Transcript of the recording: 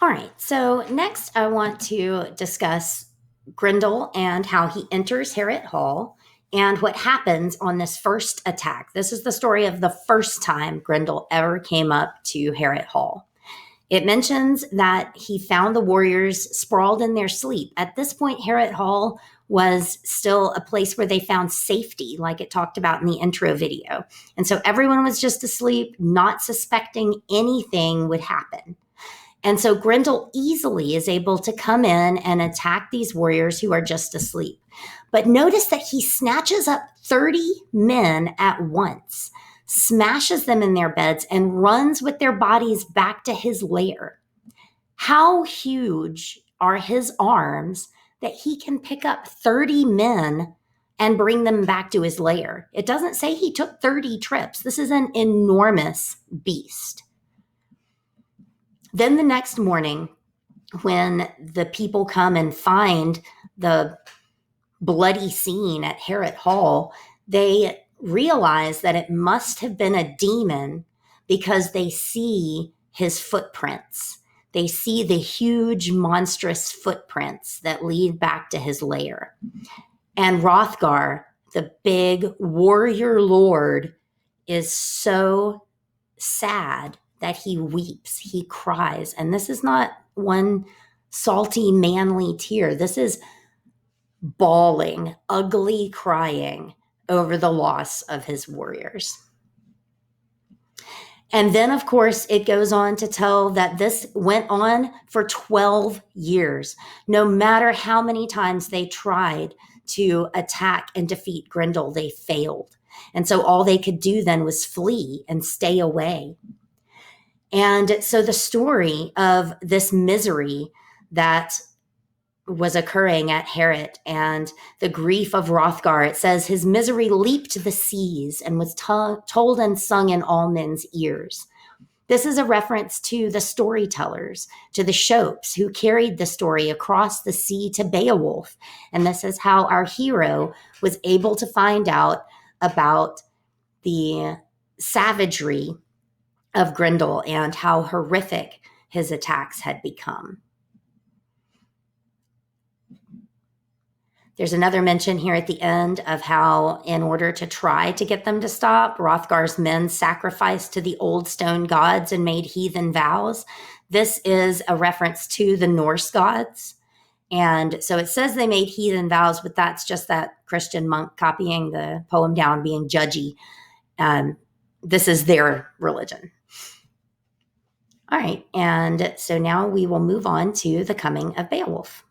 All right, so next I want to discuss Grendel and how he enters Harrod Hall and what happens on this first attack. This is the story of the first time Grendel ever came up to Harrod Hall. It mentions that he found the warriors sprawled in their sleep. At this point, Harrod Hall was still a place where they found safety, like it talked about in the intro video. And so everyone was just asleep, not suspecting anything would happen. And so Grendel easily is able to come in and attack these warriors who are just asleep. But notice that he snatches up 30 men at once, smashes them in their beds, and runs with their bodies back to his lair. How huge are his arms that he can pick up 30 men and bring them back to his lair? It doesn't say he took 30 trips. This is an enormous beast. Then the next morning, when the people come and find the bloody scene at Harrod Hall, they realize that it must have been a demon because they see his footprints. They see the huge, monstrous footprints that lead back to his lair. And Hrothgar, the big warrior lord, is so sad that he weeps, he cries. And this is not one salty, manly tear. This is bawling, ugly crying over the loss of his warriors. And then, of course, it goes on to tell that this went on for 12 years. No matter how many times they tried to attack and defeat Grendel, they failed. And so all they could do then was flee and stay away. And so the story of this misery that was occurring at Harrod and the grief of Hrothgar, it says his misery leaped the seas and was told and sung in all men's ears. This is a reference to the storytellers, to the Shopes who carried the story across the sea to Beowulf. And this is how our hero was able to find out about the savagery of Grendel and how horrific his attacks had become. There's another mention here at the end of how, in order to try to get them to stop, Hrothgar's men sacrificed to the old stone gods and made heathen vows. This is a reference to the Norse gods. And so it says they made heathen vows, but that's just that Christian monk copying the poem down, being judgy. This is their religion. All right, and so now we will move on to the coming of Beowulf.